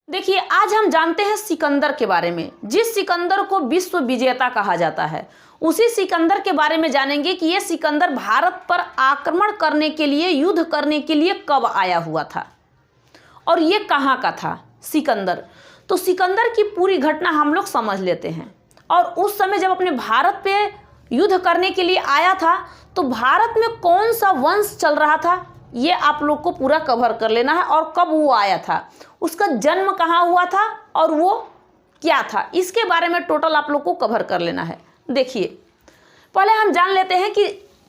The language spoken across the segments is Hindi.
देखिए, आज हम जानते हैं सिकंदर के बारे में, जिस सिकंदर को विश्व विजेता कहा जाता है। उसी सिकंदर के बारे में जानेंगे कि यह सिकंदर भारत पर आक्रमण करने के लिए, युद्ध करने के लिए कब आया हुआ था और ये कहाँ का था सिकंदर। तो सिकंदर की पूरी घटना हम लोग समझ लेते हैं। और उस समय जब अपने भारत पे युद्ध करने के लिए आया था तो भारत में कौन सा वंश चल रहा था, ये आप लोग को पूरा कवर कर लेना है। और कब वो आया था, उसका जन्म कहाँ हुआ था और वो क्या था, इसके बारे में टोटल आप लोग को कवर कर लेना है। देखिए, पहले हम जान लेते हैं कि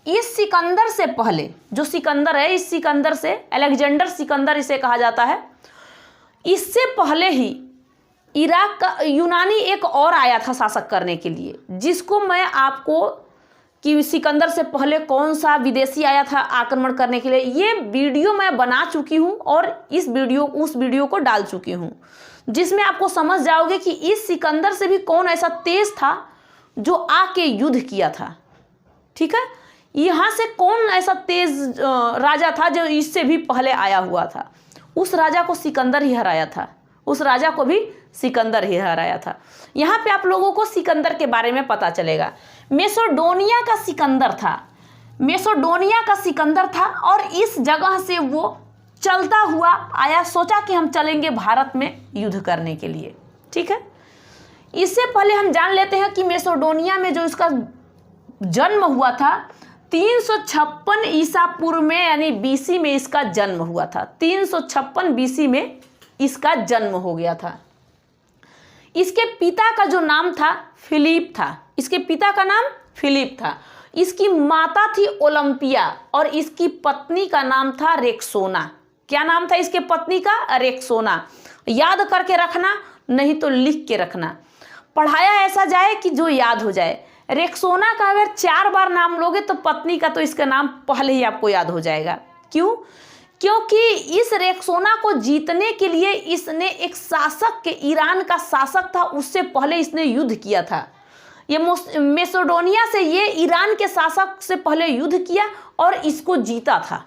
इस सिकंदर से पहले जो सिकंदर है, इस सिकंदर से, अलेक्जेंडर सिकंदर इसे कहा जाता है, इससे पहले ही इराक का यूनानी एक और आया था शासक करने के लिए, जिसको मैं आपको कि सिकंदर से पहले कौन सा विदेशी आया था आक्रमण करने के लिए, ये वीडियो मैं बना चुकी हूँ और उस वीडियो को डाल चुकी हूँ, जिसमें आपको समझ जाओगे कि इस सिकंदर से भी कौन ऐसा तेज था जो आके युद्ध किया था। ठीक है, यहाँ से कौन ऐसा तेज राजा था जो इससे भी पहले आया हुआ था। उस राजा को सिकंदर ही हराया था, उस राजा को भी सिकंदर ही हराया था। यहाँ पे आप लोगों को सिकंदर के बारे में पता चलेगा। मेसोडोनिया का सिकंदर था, मेसोडोनिया का सिकंदर था और इस जगह से वो चलता हुआ आया, सोचा कि हम चलेंगे भारत में युद्ध करने के लिए। ठीक है, इससे पहले हम जान लेते हैं कि मेसोडोनिया में जो इसका जन्म हुआ था 356 ईसा पूर्व में, यानी बीसी में इसका जन्म हुआ था। 356 बीसी में इसका जन्म हो गया था। इसके पिता का जो नाम था फिलिप था, इसके पिता का नाम फिलिप था। इसकी माता थी ओलंपिया और इसकी पत्नी का नाम था रेक्सोना। क्या नाम था इसके पत्नी का? रेक्सोना। याद करके रखना, नहीं तो लिख के रखना, पढ़ाया ऐसा जाए कि जो याद हो जाए। रेक्सोना का अगर 4 बार नाम लोगे तो पत्नी का तो इसका नाम पहले ही आपको याद हो जाएगा। क्यों? क्योंकि इस रेक्सोना को जीतने के लिए इसने एक शासक के, ईरान का शासक था, उससे पहले इसने युद्ध किया था। ये मेसोडोनिया से, ये ईरान के शासक से पहले युद्ध किया और इसको जीता था।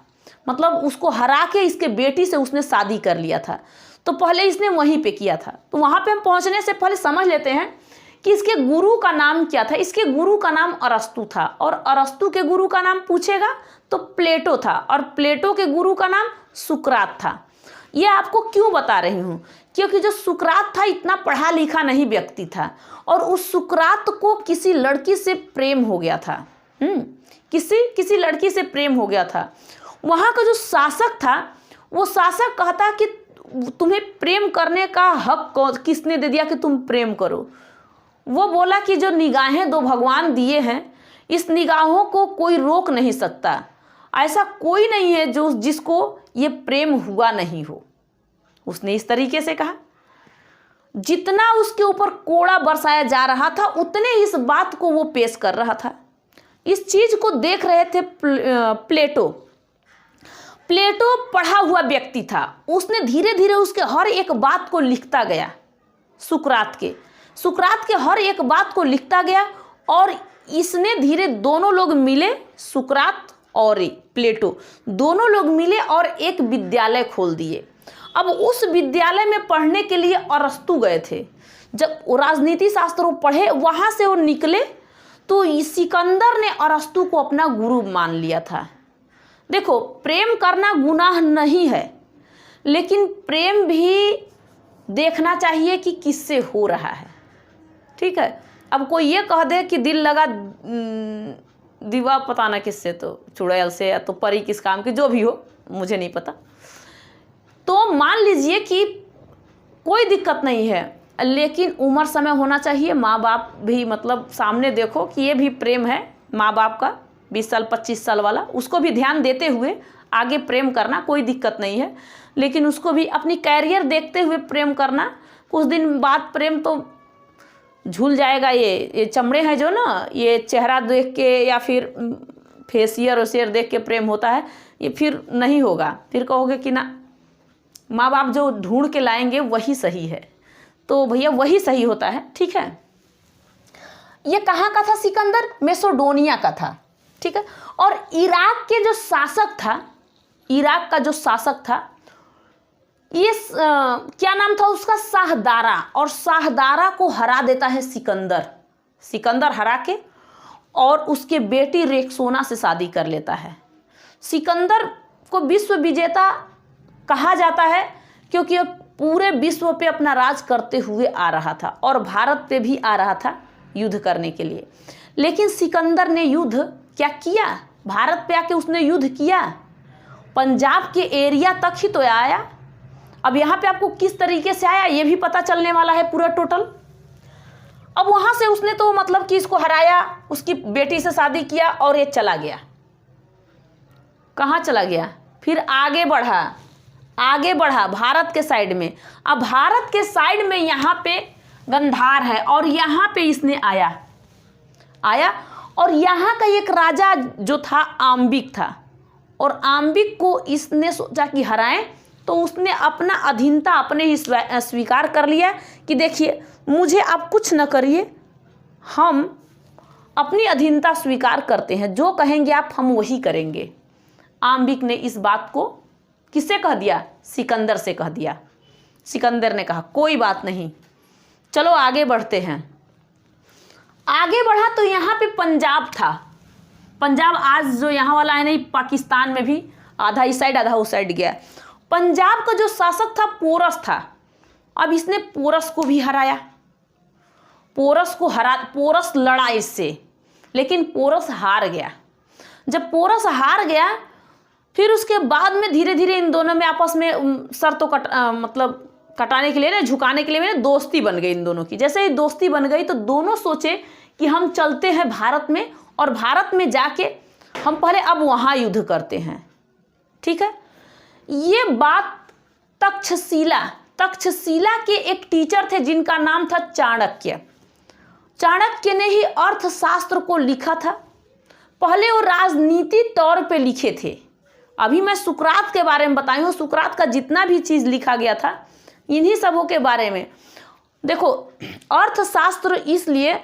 मतलब उसको हरा के इसके बेटी से उसने शादी कर लिया था। तो पहले इसने वहीं पे किया था। तो वहाँ पे हम पहुँचने से पहले समझ लेते हैं कि इसके गुरु का नाम क्या था। इसके गुरु का नाम अरस्तु था और अरस्तु के गुरु का नाम पूछेगा तो प्लेटो था और प्लेटो के गुरु का नाम सुकरात था। ये आपको क्यों बता रही हूँ? क्योंकि जो सुकरात था इतना पढ़ा लिखा नहीं व्यक्ति था और उस सुकरात को किसी लड़की से प्रेम हो गया था। किसी लड़की से प्रेम हो गया था। वहाँ का जो शासक था, वो शासक कहता कि तुम्हें प्रेम करने का हक किसने दे दिया कि तुम प्रेम करो? वो बोला कि जो निगाहें दो भगवान दिए हैं, इस निगाहों को कोई रोक नहीं सकता। ऐसा कोई नहीं है जो जिसको ये प्रेम हुआ नहीं हो। उसने इस तरीके से कहा। जितना उसके ऊपर कोड़ा बरसाया जा रहा था उतने इस बात को वो पेश कर रहा था। इस चीज को देख रहे थे प्लेटो। प्लेटो पढ़ा हुआ व्यक्ति था। उसने धीरे धीरे उसके हर एक बात को लिखता गया। सुकरात के हर एक बात को लिखता गया और इसने धीरे, दोनों लोग मिले, सुकरात और प्लेटो दोनों लोग मिले और एक विद्यालय खोल दिए। अब उस विद्यालय में पढ़ने के लिए अरस्तु गए थे। जब वो राजनीति शास्त्र पढ़े, वहाँ से वो निकले तो सिकंदर ने अरस्तु को अपना गुरु मान लिया था। देखो, प्रेम करना गुनाह नहीं है, लेकिन प्रेम भी देखना चाहिए कि किससे हो रहा है। ठीक है, अब कोई ये कह दे कि दिल लगा दीवा पता ना किससे, तो चुड़ैल से या तो परी किस काम की, जो भी हो मुझे नहीं पता, तो मान लीजिए कि कोई दिक्कत नहीं है, लेकिन उम्र समय होना चाहिए। माँ बाप भी मतलब सामने देखो कि ये भी प्रेम है माँ बाप का, 20 साल 25 साल वाला, उसको भी ध्यान देते हुए आगे प्रेम करना, कोई दिक्कत नहीं है। लेकिन उसको भी अपनी कैरियर देखते हुए प्रेम करना। कुछ दिन बाद प्रेम तो झूल जाएगा। ये चमड़े हैं जो ना, ये चेहरा देख के या फिर फेसियर वेसियर देख के प्रेम होता है, ये फिर नहीं होगा। फिर कहोगे कि ना, माँ बाप जो ढूंढ के लाएंगे वही सही है, तो भैया वही सही होता है। ठीक है, ये कहाँ का था सिकंदर? मेसोडोनिया का था। ठीक है, और इराक के जो शासक था, इराक का जो शासक था, क्या नाम था उसका, शाहदारा, और शाहदारा को हरा देता है सिकंदर। सिकंदर हरा के और उसके बेटी रेक्सोना से शादी कर लेता है। सिकंदर को विश्व विजेता कहा जाता है क्योंकि वह पूरे विश्व पे अपना राज करते हुए आ रहा था और भारत पे भी आ रहा था युद्ध करने के लिए। लेकिन सिकंदर ने युद्ध क्या किया, भारत पे आके उसने युद्ध किया, पंजाब के एरिया तक ही तो आया। अब यहाँ पे आपको किस तरीके से आया ये भी पता चलने वाला है पूरा टोटल। अब वहाँ से उसने तो मतलब कि इसको हराया, उसकी बेटी से शादी किया और ये चला गया। कहाँ चला गया, फिर आगे बढ़ा भारत के साइड में। अब भारत के साइड में यहाँ पे गंधार है और यहाँ पे इसने आया और यहाँ का एक राजा जो था आम्बिक था, और आम्बिक को इसने सोचा कि हराएं, तो उसने अपना अधीनता अपने ही स्वीकार कर लिया कि देखिए मुझे आप कुछ न करिए, हम अपनी अधीनता स्वीकार करते हैं, जो कहेंगे आप हम वही करेंगे। आम्बिक ने इस बात को किससे कह दिया, सिकंदर से कह दिया। सिकंदर ने कहा कोई बात नहीं, चलो आगे बढ़ते हैं। आगे बढ़ा तो यहाँ पे पंजाब था। पंजाब आज जो यहाँ वाला है नहीं, पाकिस्तान में भी आधा इस साइड आधा उस साइड गया। पंजाब का जो शासक था पोरस था। अब इसने पोरस को भी हराया। पोरस लड़ा इससे, लेकिन पोरस हार गया। जब पोरस हार गया फिर उसके बाद में धीरे धीरे इन दोनों में आपस में शर्तों मतलब कटाने के लिए ना, झुकाने के लिए दोस्ती बन गई इन दोनों की। जैसे ही दोस्ती बन गई तो दोनों सोचे कि हम चलते हैं भारत में और भारत में जाके हम पहले अब वहाँ युद्ध करते हैं। ठीक है, ये बात तक्षशिला के एक टीचर थे जिनका नाम था चाणक्य। चाणक्य ने ही अर्थशास्त्र को लिखा था। पहले वो राजनीति तौर पे लिखे थे। अभी मैं सुकरात के बारे में बताई हूँ। सुकरात का जितना भी चीज़ लिखा गया था इन्हीं सबों के बारे में। देखो, अर्थशास्त्र इसलिए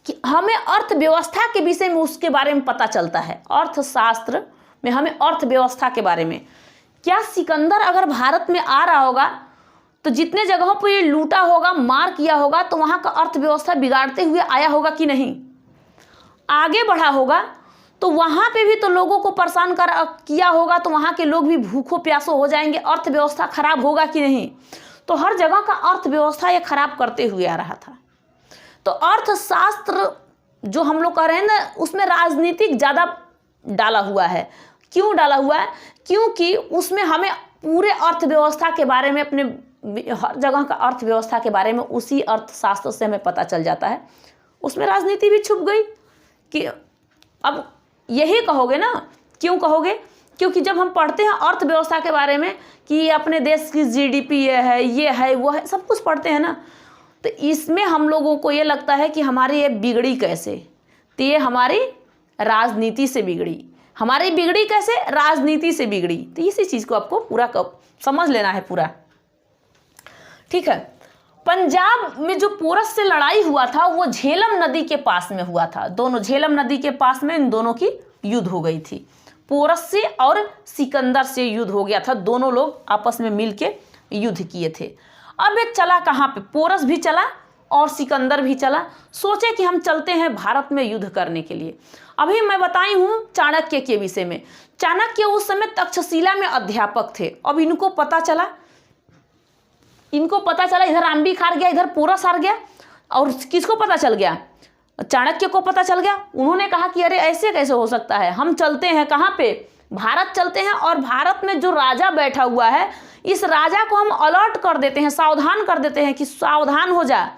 कि हमें अर्थव्यवस्था के विषय में उसके बारे में पता चलता है। अर्थशास्त्र में हमें अर्थव्यवस्था के बारे में, क्या सिकंदर अगर भारत में आ रहा होगा तो जितने जगहों पर ये लूटा होगा, मार किया होगा, तो वहाँ का अर्थव्यवस्था बिगाड़ते हुए आया होगा कि नहीं। आगे बढ़ा होगा तो वहाँ पे भी तो लोगों को परेशान किया होगा, तो वहाँ के लोग भी भूखों प्यासों हो जाएंगे, अर्थव्यवस्था खराब होगा कि नहीं। तो हर जगह का अर्थव्यवस्था ये खराब करते हुए आ रहा था। तो अर्थशास्त्र जो हम लोग कह रहे हैं ना, उसमें राजनीतिक ज़्यादा डाला हुआ है। क्यों डाला हुआ है? क्योंकि उसमें हमें पूरे अर्थव्यवस्था के बारे में, अपने हर जगह का अर्थव्यवस्था के बारे में उसी अर्थशास्त्र से हमें पता चल जाता है। उसमें राजनीति भी छुप गई कि अब यही कहोगे ना, क्यों कहोगे? क्योंकि जब हम पढ़ते हैं अर्थव्यवस्था के बारे में कि अपने देश की जीडीपी ये है वो है, सब कुछ पढ़ते हैं ना, तो इसमें हम लोगों को ये लगता है कि हमारी ये बिगड़ी कैसे, तो ये हमारी राजनीति से बिगड़ी। हमारी बिगड़ी कैसे? राजनीति से बिगड़ी। तो इसी चीज़ को आपको पूरा समझ लेना है पूरा। ठीक है, पंजाब में जो पोरस से लड़ाई हुआ था वो झेलम नदी के पास में हुआ था। दोनों झेलम नदी के पास में इन दोनों की युद्ध हो गई थी। पोरस से और सिकंदर से युद्ध हो गया था। दोनों लोग आपस में मिलके युद्ध किए थे। अब ये चला कहाँ पे? पोरस भी चला और सिकंदर भी चला। सोचे कि हम चलते हैं भारत में युद्ध करने के लिए। अभी मैं बताई हूँ चाणक्य के विषय में। चाणक्य उस समय तक्षशिला में अध्यापक थे। अब इनको पता चला इधर आम्बिक हार गया, इधर पोरस हार गया। और किसको पता चल गया? चाणक्य को पता चल गया। उन्होंने कहा कि अरे ऐसे कैसे हो सकता है, हम चलते हैं कहाँ पे? भारत चलते हैं, और भारत में जो राजा बैठा हुआ है इस राजा को हम अलर्ट कर देते हैं, सावधान कर देते हैं कि सावधान हो जा,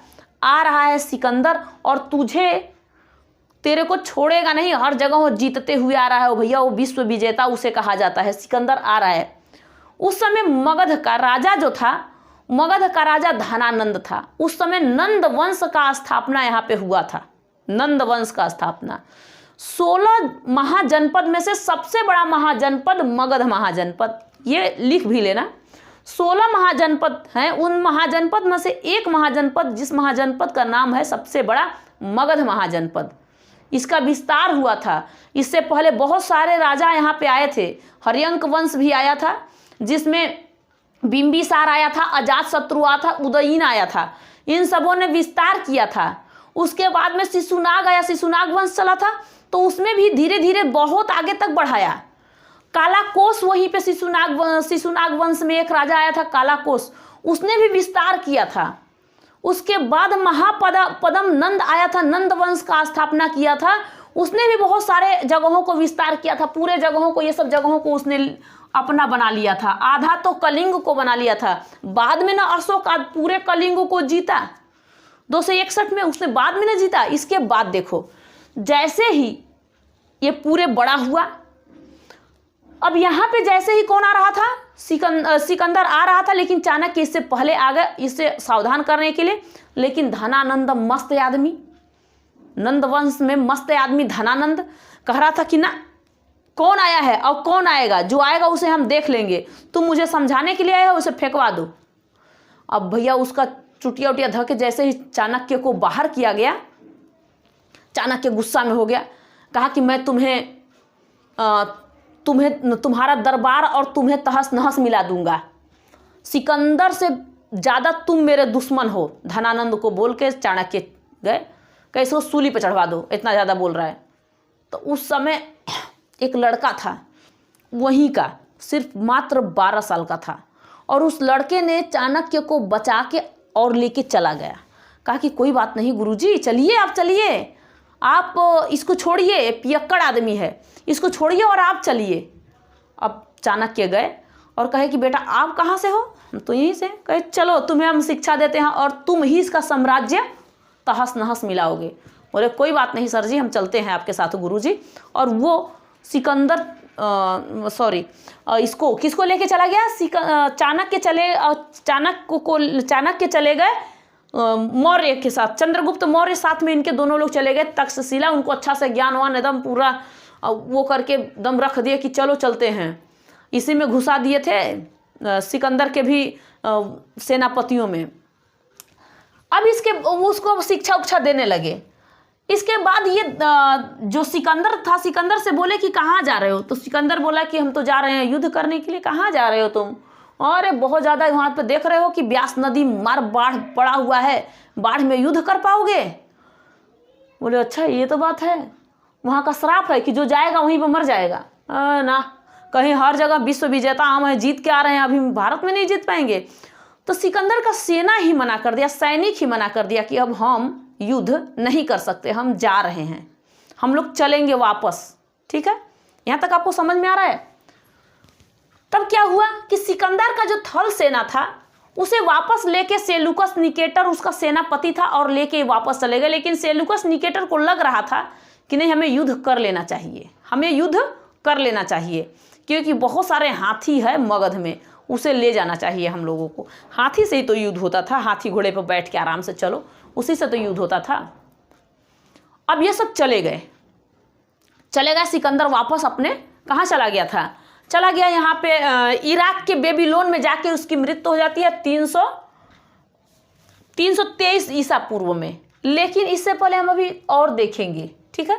आ रहा है सिकंदर और तेरे को छोड़ेगा नहीं, हर जगह वो जीतते हुए आ रहा है। वो भैया वो विश्व विजेता उसे कहा जाता है, सिकंदर आ रहा है। उस समय मगध का राजा जो था, मगध का राजा धनानंद था। उस समय नंद वंश का स्थापना यहाँ पे हुआ था। नंद वंश का स्थापना 16 महाजनपद में से सबसे बड़ा महाजनपद मगध महाजनपद, ये लिख भी लेना। 16 महाजनपद हैं, उन महाजनपद में से एक महाजनपद, जिस महाजनपद का नाम है सबसे बड़ा मगध महाजनपद, इसका विस्तार हुआ था। इससे पहले बहुत सारे राजा यहाँ पे आए थे। हर्यंक वंश भी आया था, जिसमें बिंबिसार आया था, अजातशत्रु आया था, उदयीन आया था, इन सबों ने विस्तार किया था। उसके बाद में शिशुनाग आया, शिशुनाग वंश चला था, तो उसमें भी धीरे धीरे बहुत आगे तक बढ़ाया। कालाकोस वहीं पे शिशुनाग वंश में एक राजा आया था कालाकोस, उसने भी विस्तार किया था। उसके बाद महापदम नंद आया था, नंद वंश का स्थापना किया था, उसने भी बहुत सारे जगहों को विस्तार किया था, पूरे जगहों को, ये सब जगहों को उसने अपना बना लिया था। आधा तो कलिंग को बना लिया था। बाद में ना अशोक पूरे कलिंग को जीता 261 में, उसने बाद में ना जीता। इसके बाद देखो जैसे ही ये पूरे बड़ा हुआ, अब यहाँ पे जैसे ही कौन आ रहा था, सिकंदर आ रहा था, लेकिन चाणक्य इससे पहले आ गए इसे सावधान करने के लिए। लेकिन धनानंद मस्त आदमी, नंद वंश में मस्त आदमी धनानंद कह रहा था कि ना, कौन आया है और कौन आएगा, जो आएगा उसे हम देख लेंगे, तुम मुझे समझाने के लिए आए हो, उसे फेंकवा दो। अब भैया उसका चुटिया उटिया धके जैसे ही चाणक्य को बाहर किया गया, चाणक्य गुस्सा में हो गया, कहा कि मैं तुम्हारा दरबार और तुम्हें तहस नहस मिला दूंगा, सिकंदर से ज़्यादा तुम मेरे दुश्मन हो। धनानंद को बोल के चाणक्य गए, कैसे वो सूली पे चढ़वा दो, इतना ज़्यादा बोल रहा है। तो उस समय एक लड़का था वहीं का, सिर्फ मात्र 12 साल का था, और उस लड़के ने चाणक्य को बचा के और लेके चला गया। कहा कि कोई बात नहीं गुरुजी, चलिए आप चलिए, आप इसको छोड़िए, पियक्कड़ आदमी है, इसको छोड़िए और आप चलिए। अब चाणक्य गए और कहे कि बेटा आप कहाँ से हो? हम तो यहीं से। कहे चलो तुम्हें हम शिक्षा देते हैं और तुम ही इसका साम्राज्य तहस नहस मिलाओगे। बोले कोई बात नहीं सर जी, हम चलते हैं आपके साथ गुरुजी। और वो सिकंदर इसको किसको लेके चला गया? चाणक्य चले गए मौर्य के साथ, चंद्रगुप्त मौर्य साथ में इनके दोनों लोग चले गए तक्षशिला। उनको अच्छा से ज्ञानवान एकदम पूरा वो करके दम रख दिए कि चलो चलते हैं। इसी में घुसा दिए थे सिकंदर के भी सेनापतियों में। अब उसको शिक्षा उक्षा देने लगे। इसके बाद ये जो सिकंदर था, सिकंदर से बोले कि कहाँ जा रहे हो? तो सिकंदर बोला कि हम तो जा रहे हैं युद्ध करने के लिए। कहाँ जा रहे हो तुम? अरे बहुत ज़्यादा वहाँ पे देख रहे हो कि ब्यास नदी बाढ़ पड़ा हुआ है, बाढ़ में युद्ध कर पाओगे? बोले अच्छा ये तो बात है, वहाँ का श्राप है कि जो जाएगा वहीं पर मर जाएगा। ना, कहीं हर जगह विश्व विजेता हम हैं, जीत के आ रहे हैं, अभी भारत में नहीं जीत पाएंगे। तो सिकंदर का सेना ही मना कर दिया, सैनिक ही मना कर दिया कि अब हम युद्ध नहीं कर सकते, हम जा रहे हैं, हम लोग चलेंगे वापस। ठीक है, यहाँ तक आपको समझ में आ रहा है? तब क्या हुआ कि सिकंदर का जो थल सेना था उसे वापस लेके सेलुकस निकेटर उसका सेनापति था और लेके वापस चले गए। लेकिन सेलुकस निकेटर को लग रहा था कि नहीं, हमें युद्ध कर लेना चाहिए, हमें युद्ध कर लेना चाहिए, क्योंकि बहुत सारे हाथी है मगध में, उसे ले जाना चाहिए हम लोगों को। हाथी से ही तो युद्ध होता था, हाथी घोड़े पर बैठ के आराम से चलो, उसी से तो युद्ध होता था। अब ये सब चले गए। सिकंदर वापस अपने कहाँ चला गया था? चला गया यहाँ पे इराक के बेबीलोन में जाके उसकी मृत्यु हो जाती है 323 ईसा पूर्व में। लेकिन इससे पहले हम अभी और देखेंगे। ठीक है,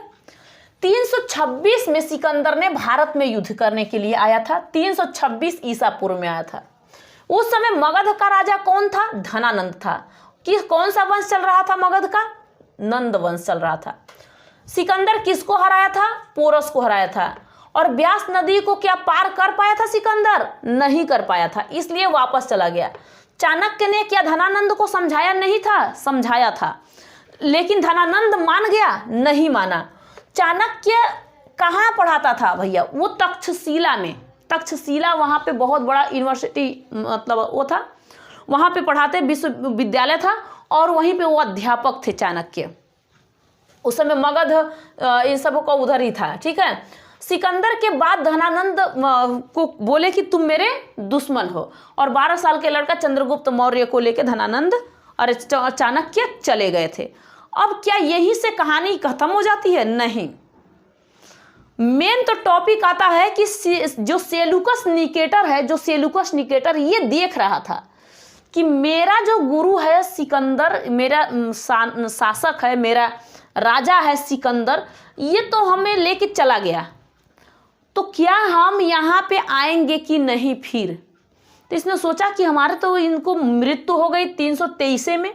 326 में सिकंदर ने भारत में युद्ध करने के लिए आया था। 326 ईसा पूर्व में आया था। उस समय मगध का राजा कौन था? धनानंद था। कि कौन सा वंश चल रहा था मगध का? नंद वंश चल रहा था। सिकंदर किसको हराया था? पोरस को हराया था। और ब्यास नदी को क्या पार कर पाया था सिकंदर? नहीं कर पाया था, इसलिए वापस चला गया। चाणक्य ने क्या धनानंद को समझाया नहीं था? समझाया था, लेकिन धनानंद मान गया? नहीं माना। चाणक्य कहाँ पढ़ाता था भैया? वो तक्षशिला में, तक्षशिला वहाँ पे बहुत बड़ा यूनिवर्सिटी, मतलब वो था, वहाँ पे पढ़ाते, विश्वविद्यालय था, और वहीं पे वो अध्यापक थे चाणक्य। उस समय मगध इन सब का उधर ही था। ठीक है, सिकंदर के बाद धनानंद को बोले कि तुम मेरे दुश्मन हो, और 12 साल के लड़का चंद्रगुप्त मौर्य को लेके धनानंद और चाणक्य चले गए थे। अब क्या यहीं से कहानी खत्म हो जाती है? नहीं, मेन तो टॉपिक आता है कि जो सेलुकस निकेटर ये देख रहा था कि मेरा जो गुरु है सिकंदर, मेरा शासक है, मेरा राजा है सिकंदर, ये तो हमें लेके चला गया, तो क्या हम यहाँ पे आएंगे कि नहीं? फिर तो इसने सोचा कि हमारे तो इनको मृत्यु हो गई 323 में।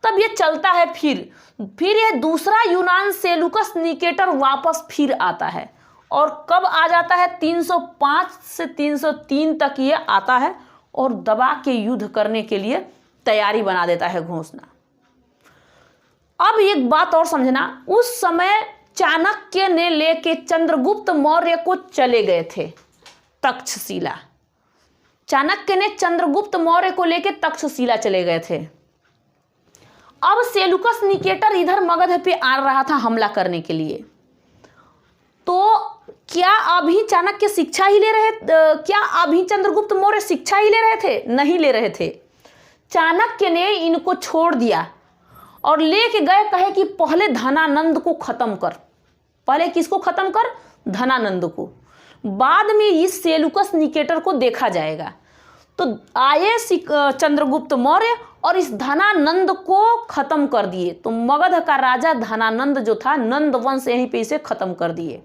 तब ये चलता है, फिर ये दूसरा यूनान सेलुकस निकेटर वापस फिर आता है, और कब आ जाता है 305 से 303 तक ये आता है और दबा के युद्ध करने के लिए तैयारी बना देता है घोषणा। अब एक बात और समझना, उस समय चाणक्य ने लेके चंद्रगुप्त मौर्य को चले गए थे तक्षशिला। चाणक्य ने चंद्रगुप्त मौर्य को लेके तक्षशिला चले गए थे। अब सेलुकस निकेटर इधर मगध पे आ रहा था हमला करने के लिए। तो क्या अभी चाणक्य शिक्षा ही ले रहे, क्या अभी चंद्रगुप्त मौर्य शिक्षा ही ले रहे थे? नहीं ले रहे थे। चाणक्य ने इनको छोड़ दिया और लेके गए, कहे कि पहले धनानंद को खत्म कर। पहले किसको खत्म कर? धनानंद को। बाद में इस सेलुकस निकेटर को देखा जाएगा। तो आए चंद्रगुप्त मौर्य और इस धनानंद को खत्म कर दिए। तो मगध का राजा धनानंद जो था, नंद वंश, यहीं पे इसे खत्म कर दिए।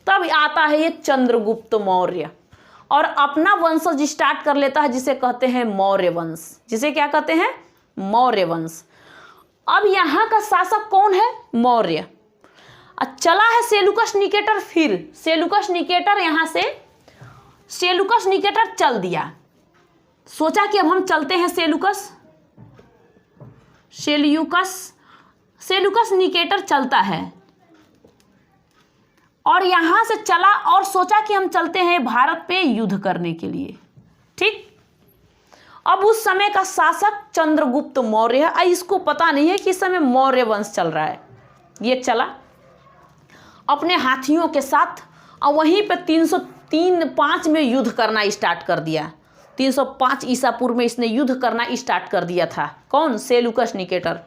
तब आता है ये चंद्रगुप्त मौर्य और अपना वंशज स्टार्ट कर लेता है, जिसे कहते हैं मौर्य वंश। जिसे क्या कहते हैं? मौर्य वंश। अब यहाँ का शासक कौन है? मौर्य। चला है सेलुकस निकेटर। फिर सेलुकस निकेटर यहाँ से सेलुकस निकेटर चल दिया। सोचा कि अब हम चलते हैं सेलुकस निकेटर चलता है और यहां से चला और सोचा कि हम चलते हैं भारत पे युद्ध करने के लिए। ठीक। अब उस समय का शासक चंद्रगुप्त मौर्य है। इसको पता नहीं है कि इस समय मौर्य वंश चल रहा है। ये चला अपने हाथियों के साथ और वहीं पे 305 में युद्ध करना स्टार्ट कर दिया। 305 ईसा पूर्व में इसने युद्ध करना स्टार्ट कर दिया था। कौन? Seleucus Nicator.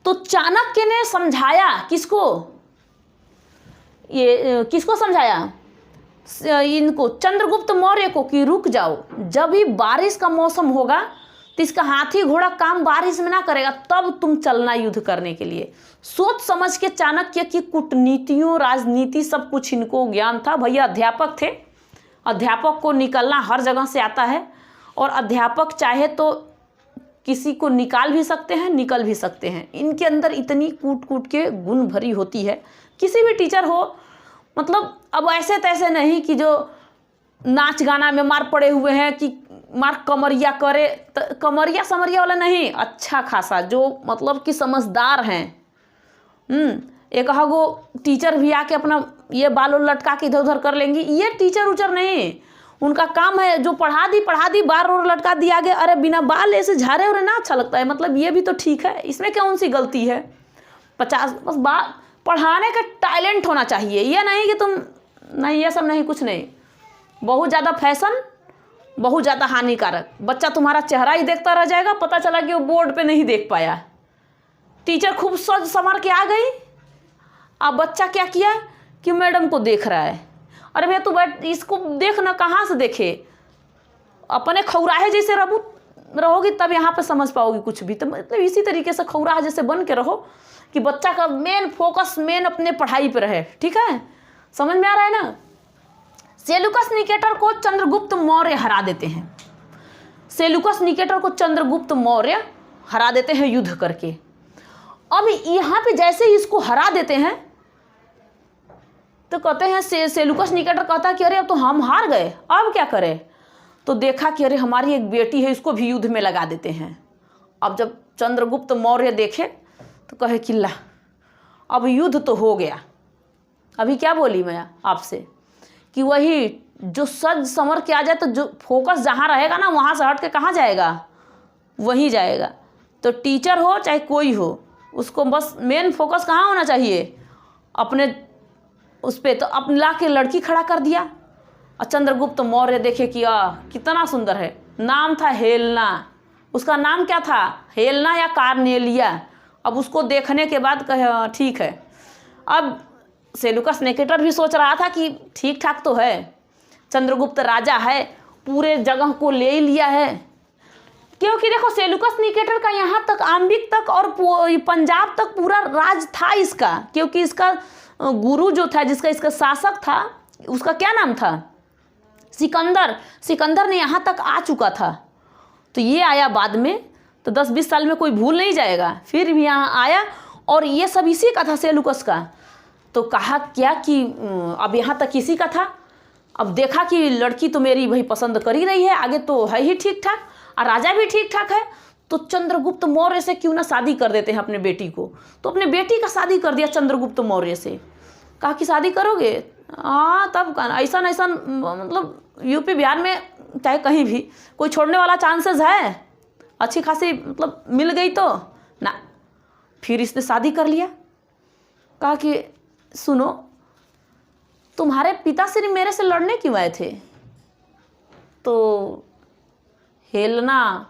तो चाणक्य ने समझाया किसको? किसको समझाया? इनको, चंद्रगुप्त मौर्य को, कि रुक जाओ, जब भी बारिश का मौसम होगा तो इसका हाथी घोड़ा काम बारिश में ना करेगा, तब तुम चलना युद्ध करने के लिए। सोच समझ के चाणक्य की कूटनीतियों, राजनीति, सब कुछ इनको ज्ञान था। भैया अध्यापक थे। अध्यापक को निकलना हर जगह से आता है और अध्यापक चाहे तो किसी को निकाल भी सकते हैं, निकल भी सकते हैं। इनके अंदर इतनी कूट कूट के गुण भरी होती है। किसी भी टीचर हो, मतलब अब ऐसे तैसे नहीं कि जो नाच गाना में मार पड़े हुए हैं कि मार कमरिया करे, कमरिया समरिया वाला नहीं, अच्छा खासा जो मतलब कि समझदार हैं। एक वो टीचर भी आके अपना ये बालों लटका के इधर उधर कर लेंगी, ये टीचर उचर नहीं। उनका काम है जो पढ़ा दी बाल और लटका दिया आगे, अरे बिना बाल ऐसे झारे और ना अच्छा लगता है। मतलब ये भी तो ठीक है, इसमें कौन सी गलती है? 50 बस बात, पढ़ाने का टैलेंट होना चाहिए। ये नहीं कि तुम नहीं, ये सब नहीं, कुछ नहीं। बहुत ज़्यादा फैशन बहुत ज़्यादा हानिकारक। बच्चा तुम्हारा चेहरा ही देखता रह जाएगा, पता चला कि वो बोर्ड पे नहीं देख पाया। टीचर खूब सज संवर के आ गई, अब बच्चा क्या किया कि मैडम को देख रहा है। अरे भैया तू बैठ, इसको देखना, कहाँ से देखे? अपने खौराहे जैसे रहोगी तब यहाँ पे समझ पाओगी कुछ भी। तो मतलब इसी तरीके से खौराहा जैसे बन के रहो कि बच्चा का मेन फोकस अपने पढ़ाई पे रहे। ठीक है, समझ में आ रहा है ना? सेलुकस निकेटर को चंद्रगुप्त मौर्य हरा देते हैं। सेलुकस निकेटर को चंद्रगुप्त मौर्य हरा देते हैं युद्ध करके। अब यहाँ पे जैसे ही इसको हरा देते हैं तो कहते हैं सेलुकस निकेटर कहता है कि अरे अब तो हम हार गए, अब क्या करें? तो देखा कि अरे हमारी एक बेटी है, इसको भी युद्ध में लगा देते हैं। अब जब चंद्रगुप्त मौर्य देखे तो कहे कि ला, अब युद्ध तो हो गया। अभी क्या बोली मैं आपसे कि वही जो सज संवर के आ जाए तो जो फोकस जहाँ रहेगा ना, वहाँ से हट के कहाँ जाएगा? वहीं जाएगा। तो टीचर हो चाहे कोई हो, उसको बस मेन फोकस कहाँ होना चाहिए? अपने उस पर। तो अपने ला के लड़की खड़ा कर दिया और चंद्रगुप्त मौर्य देखे कि कितना सुंदर है। नाम था हेलना। उसका नाम क्या था? हेलना या कार्नेलिया। अब उसको देखने के बाद कहे ठीक है। अब सेलुकस निकेटर भी सोच रहा था कि ठीक ठाक तो है, चंद्रगुप्त राजा है, पूरे जगह को ले ही लिया है। क्योंकि देखो सेलुकस निकेटर का यहाँ तक, आम्बिक तक और पंजाब तक पूरा राज था इसका। क्योंकि इसका गुरु जो था, जिसका इसका शासक था, उसका क्या नाम था? सिकंदर ने यहाँ तक आ चुका था, तो ये आया बाद में, तो 10-20 साल में कोई भूल नहीं जाएगा। फिर भी यहाँ आया और ये सब इसी का था, सेलुकस का। तो कहा क्या कि अब यहाँ तक इसी का था। अब देखा कि लड़की तो मेरी भाई पसंद कर ही रही है, आगे तो है ही ठीक ठाक और राजा भी ठीक ठाक है, तो चंद्रगुप्त मौर्य से क्यों ना शादी कर देते हैं अपने बेटी को। तो अपने बेटी का शादी कर दिया चंद्रगुप्त मौर्य से। कहा कि शादी करोगे? हाँ, तब ऐसा मतलब यूपी बिहार में चाहे कहीं भी कोई छोड़ने वाला चांसेस है, अच्छी खासी मतलब मिल गई तो ना। फिर इसने शादी कर लिया। कहा कि सुनो, तुम्हारे पिताश्री मेरे से लड़ने क्यों आए थे? तो हेलेना,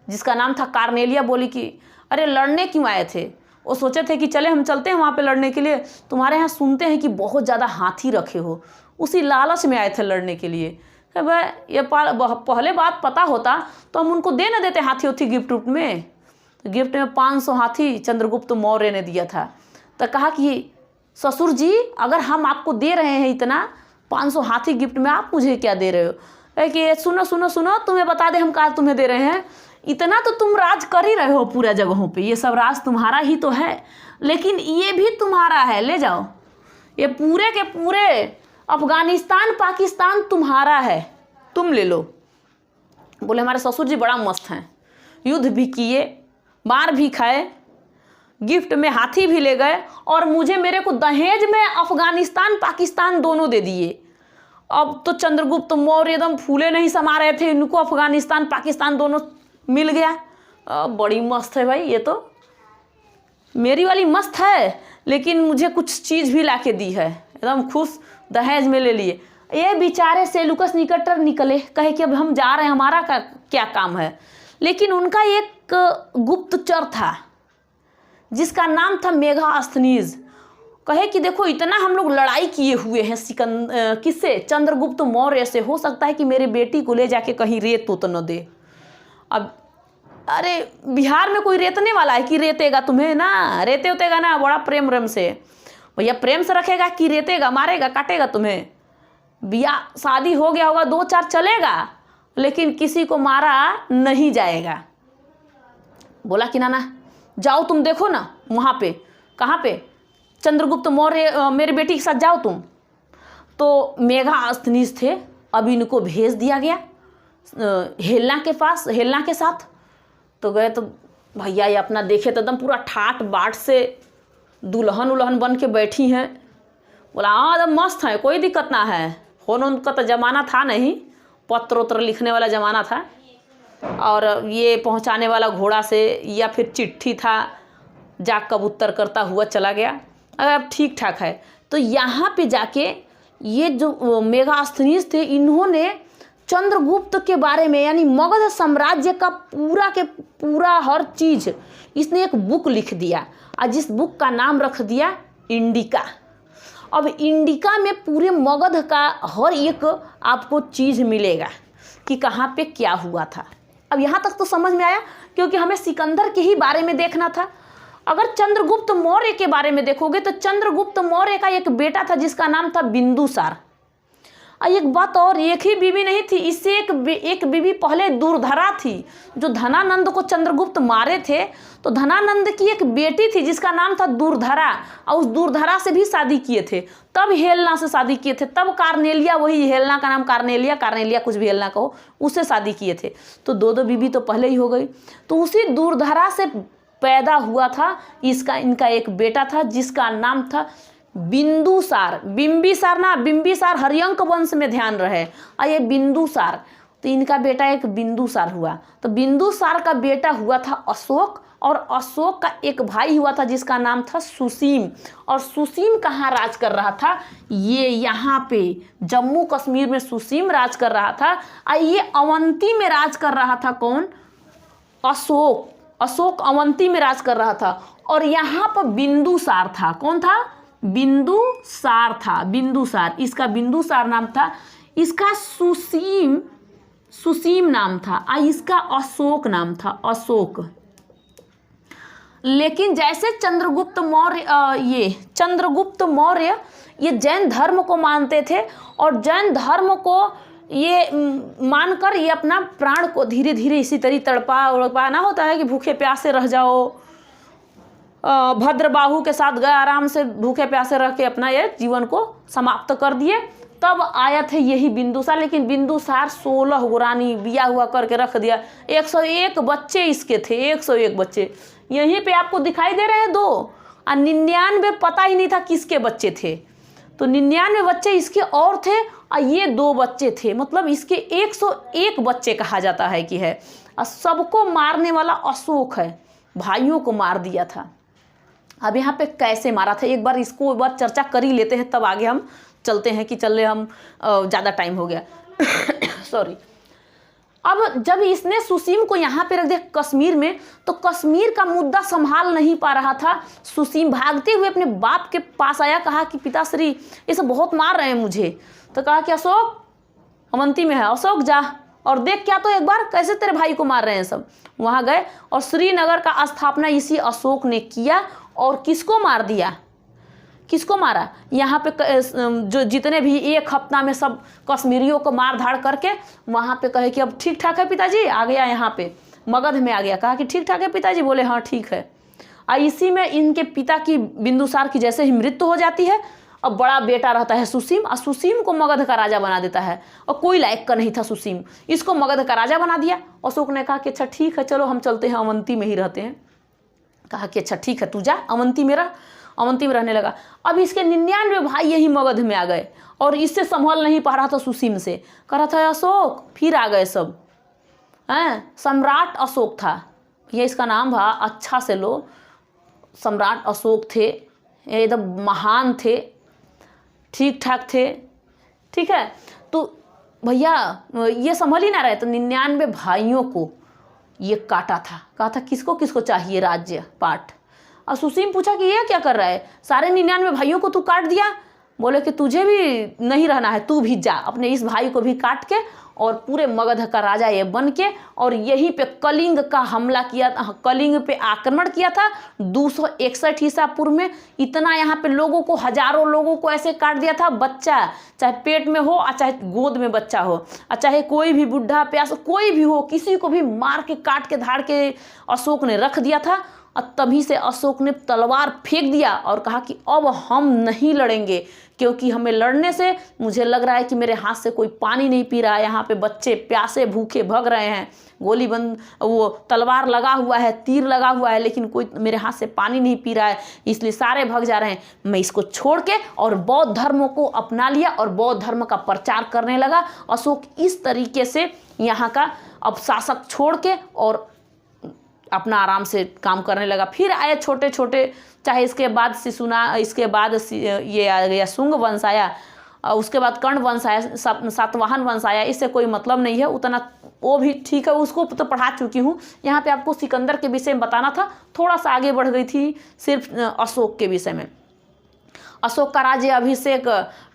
जिसका नाम था कार्नेलिया, बोली कि अरे लड़ने क्यों आए थे? वो सोचे थे कि चले हम चलते हैं वहाँ पे लड़ने के लिए, तुम्हारे यहाँ सुनते हैं कि बहुत ज़्यादा हाथी रखे हो, उसी लालच में आए थे लड़ने के लिए। भाई ये पहले बात पता होता तो हम उनको दे ना देते हाथी उथी गिफ्ट रूप में। तो गिफ्ट में 500 हाथी चंद्रगुप्त मौर्य ने दिया था। तो कहा कि ससुर जी, अगर हम आपको दे रहे हैं इतना 500 हाथी गिफ्ट में, आप मुझे क्या दे रहे हो? कि सुनो सुनो सुनो, तुम्हें बता दे हम क्या तुम्हें दे रहे हैं। इतना तो तुम राज कर ही रहे हो पूरा जगहों पे, ये सब राज तुम्हारा ही तो है, लेकिन ये भी तुम्हारा है, ले जाओ। ये पूरे के पूरे अफगानिस्तान पाकिस्तान तुम्हारा है, तुम ले लो। बोले हमारे ससुर जी बड़ा मस्त हैं, युद्ध भी किए, मार भी खाए, गिफ्ट में हाथी भी ले गए, और मुझे मेरे को दहेज में अफगानिस्तान पाकिस्तान दोनों दे दिए। अब तो चंद्रगुप्त मौर्य एकदम फूले नहीं समा रहे थे, इनको अफगानिस्तान पाकिस्तान दोनों मिल गया। बड़ी मस्त है भाई, ये तो मेरी वाली मस्त है, लेकिन मुझे कुछ चीज़ भी लाके दी है, एकदम खुश, दहेज में ले लिए। ये बेचारे सेलुकस निकटर निकले, कहे कि अब हम जा रहे हैं, हमारा क्या काम है। लेकिन उनका एक गुप्तचर था जिसका नाम था मेगास्थनीज। कहे कि देखो इतना हम लोग लड़ाई किए हुए हैं किससे? चंद्रगुप्त मौर्य से, हो सकता है कि मेरे बेटी को ले जाके कहीं रेत तो न दे। अब अरे बिहार में कोई रेतने वाला है कि रेतेगा तुम्हें? ना रेते उतेगा ना, बड़ा प्रेम रम से भैया, प्रेम से रखेगा कि रेतेगा, मारेगा, काटेगा तुम्हें। बिया शादी हो गया होगा, 2-4 चलेगा, लेकिन किसी को मारा नहीं जाएगा। बोला कि ना जाओ तुम देखो ना वहाँ पे, कहाँ पे? चंद्रगुप्त मौर्य मेरी बेटी के साथ जाओ तुम। तो मेगास्थनीज थे, अब इनको भेज दिया गया हेलेना के पास, हेलेना के साथ। तो गए तो भैया ये अपना देखे तो एकदम पूरा ठाट बाट से दुल्हन उल्हन बन के बैठी हैं। बोला हाँ एकदम मस्त है, कोई दिक्कत ना है। फोन उनका तो ज़माना था नहीं, पत्र उत्र लिखने वाला ज़माना था, और ये पहुंचाने वाला घोड़ा से या फिर चिट्ठी था, जा कबूतर करता हुआ चला गया। अब ठीक ठाक है। तो यहाँ पे जाके ये जो मेगास्थनीज थे, इन्होंने चंद्रगुप्त के बारे में, यानी मगध साम्राज्य का पूरा के पूरा हर चीज़, इसने एक बुक लिख दिया, और जिस बुक का नाम रख दिया इंडिका। अब इंडिका में पूरे मगध का हर एक आपको चीज़ मिलेगा कि कहाँ पे क्या हुआ था। अब यहाँ तक तो समझ में आया, क्योंकि हमें सिकंदर के ही बारे में देखना था। अगर चंद्रगुप्त मौर्य के बारे में देखोगे तो चंद्रगुप्त मौर्य का एक बेटा था जिसका नाम था बिंदुसार। एक बात और, एक ही बीवी नहीं थी, इससे एक बीवी पहले दुर्धरा थी, जो धनानंद को चंद्रगुप्त मारे थे। तो धनानंद की एक बेटी थी जिसका नाम था दुर्धरा, और उस दुर्धरा से भी शादी किए थे, तब हेलेना से शादी किए थे, तब कार्नेलिया, वही हेलेना का नाम कार्नेलिया कुछ भी हेलेना कहो, उससे शादी किए थे। तो 2 बीवी तो पहले ही हो गई। तो उसी दुर्धरा से पैदा हुआ था इनका एक बेटा था जिसका नाम था बिंदुसार। बिंबिसार हरियंक वंश में ध्यान रहे, और ये बिंदुसार, तो इनका बेटा एक बिंदुसार हुआ। तो बिंदुसार का बेटा हुआ था अशोक, और अशोक का एक भाई हुआ था जिसका नाम था सुसीम। और सुसीम कहाँ राज कर रहा था? ये यहाँ पे जम्मू कश्मीर में सुसीम राज कर रहा था, और ये अवंती में राज कर रहा था। कौन? अशोक अवंती में राज कर रहा था। और यहाँ पर बिंदुसार था। कौन था? बिंदुसार था, बिंदुसार। इसका बिंदुसार नाम था, इसका सुसीम नाम था, और इसका अशोक नाम था, अशोक। लेकिन जैसे चंद्रगुप्त मौर्य ये जैन धर्म को मानते थे, और जैन धर्म को ये मानकर ये अपना प्राण को धीरे धीरे इसी तरह तड़पा ना होता है कि भूखे प्यासे रह जाओ, भद्रबाहु के साथ गए, आराम से भूखे प्यासे रह के अपना ये जीवन को समाप्त कर दिए। तब आया थे यही बिंदुसार, लेकिन बिंदुसार 16 गुरानी बिया हुआ करके रख दिया। 101 बच्चे इसके थे, 101 बच्चे यहीं पे आपको दिखाई दे रहे हैं 2, और 99 पता ही नहीं था किसके बच्चे थे। तो 99 बच्चे इसके और थे और ये 2 बच्चे थे, मतलब इसके 101 बच्चे कहा जाता है कि है। और सबको मारने वाला अशोक है, भाइयों को मार दिया था। अब यहाँ पे कैसे मारा था एक बार चर्चा कर ही लेते हैं, तब आगे हम चलते हैं कि चल हम ज़्यादा टाइम हो गया सॉरी। अब जब इसने सुसीम को यहाँ पे रख दिया कश्मीर में, तो कश्मीर का मुद्दा संभाल नहीं पा रहा था। सुसीम भागते हुए अपने बाप के पास आया, कहा कि पिताश्री ये सब बहुत मार रहे हैं मुझे। तो कहा कि अशोक अवंती में है, अशोक जा और देख क्या तो एक बार कैसे तेरे भाई को मार रहे हैं सब। वहाँ गए और श्रीनगर का स्थापना इसी अशोक ने किया। और किसको मार दिया, किसको मारा, यहाँ पे जो जितने भी एक हफ्ता में सब कश्मीरियों को मार धाड़ करके वहाँ पे कहे कि अब ठीक ठाक है पिताजी, आ गया यहाँ पे मगध में आ गया। कहा कि ठीक ठाक है पिताजी, बोले हाँ ठीक है। और इसी में इनके पिता की बिंदुसार की जैसे ही मृत्यु हो जाती है, अब बड़ा बेटा रहता है सुसीम, और सुसीम को मगध का राजा बना देता है। और कोई लायक का नहीं था सुसीम, इसको मगध का राजा बना दिया। अशोक ने कहा कि अच्छा ठीक है, चलो हम चलते हैं, अवंती में ही रहते हैं। कहा कि अच्छा ठीक है, तू जा अवंती में रह। अवंती में रहने लगा। अब इसके 99 भाई यही मगध में आ गए और इससे संभल नहीं पा रहा था सुसीम से। कह रहा था अशोक, फिर आ गए सब हैं। सम्राट अशोक था, ये इसका नाम था, अच्छा से लो। सम्राट अशोक थे, एकदम महान थे, ठीक ठाक थे, ठीक है। तो भैया ये संभल ही ना रहे, तो 99 भाइयों को ये काटा था। कहा था किसको किसको चाहिए राज्य पाठ। और सुसीम पूछा कि ये क्या कर रहा है, सारे 99 भाइयों को तू काट दिया। बोले कि तुझे भी नहीं रहना है, तू भी जा, अपने इस भाई को भी काट के और पूरे मगध का राजा ये बन के। और यहीं पे कलिंग का हमला किया, कलिंग पे आक्रमण किया था 261 ईसा पूर्व में। इतना यहाँ पे लोगों को, हजारों लोगों को ऐसे काट दिया था। बच्चा चाहे पेट में हो और चाहे गोद में बच्चा हो और चाहे कोई भी बुढ़ा प्यास कोई भी हो, किसी को भी मार के काट के धाड़ के अशोक ने रख दिया था। और तभी से अशोक ने तलवार फेंक दिया और कहा कि अब हम नहीं लड़ेंगे, क्योंकि हमें लड़ने से मुझे लग रहा है कि मेरे हाथ से कोई पानी नहीं पी रहा है। यहाँ पे बच्चे प्यासे भूखे भग रहे हैं, गोली बंद, वो तलवार लगा हुआ है, तीर लगा हुआ है, लेकिन कोई मेरे हाथ से पानी नहीं पी रहा है, इसलिए सारे भग जा रहे हैं। मैं इसको छोड़ के और बौद्ध धर्म को अपना लिया और बौद्ध धर्म का प्रचार करने लगा। अशोक इस तरीके से यहाँ का अब शासक छोड़ के और अपना आराम से काम करने लगा। फिर आए छोटे छोटे, चाहे इसके बाद शिशुना, इसके बाद ये आ गया शुंग वंश आया, उसके बाद कर्ण वंश आया, सातवाहन वंश आया। इससे कोई मतलब नहीं है उतना, वो भी ठीक है, उसको तो पढ़ा चुकी हूँ। यहाँ पे आपको सिकंदर के विषय में बताना था, थोड़ा सा आगे बढ़ गई थी सिर्फ अशोक के विषय में। अशोक का राज्य अभिषेक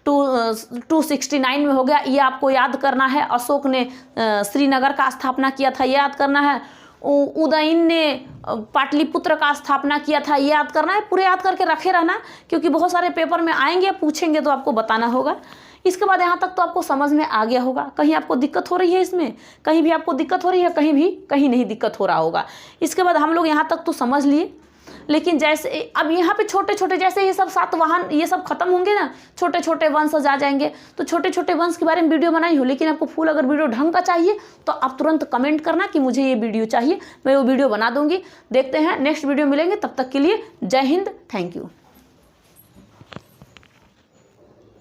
269 में हो गया, ये आपको याद करना है। अशोक ने श्रीनगर का स्थापना किया था, ये याद करना है। उदयन ने पाटलिपुत्र का स्थापना किया था, ये याद करना है। पूरे याद करके रखे रहना, क्योंकि बहुत सारे पेपर में आएंगे, पूछेंगे तो आपको बताना होगा। इसके बाद यहाँ तक तो आपको समझ में आ गया होगा। कहीं आपको दिक्कत हो रही है इसमें, कहीं भी आपको दिक्कत हो रही है, कहीं नहीं दिक्कत हो रहा होगा। इसके बाद हम लोग यहाँ तक तो समझ लिए, लेकिन जैसे अब यहाँ पे छोटे छोटे, जैसे ये सब सातवाहन ये सब खत्म होंगे ना, छोटे छोटे वंश आ जाएंगे, तो छोटे छोटे वंश के बारे में वीडियो बनाई हो। लेकिन आपको फुल अगर वीडियो ढंग का चाहिए तो आप तुरंत कमेंट करना कि मुझे ये वीडियो चाहिए, मैं वो वीडियो बना दूंगी। देखते हैं नेक्स्ट वीडियो मिलेंगे, तब तक के लिए जय हिंद, थैंक यू।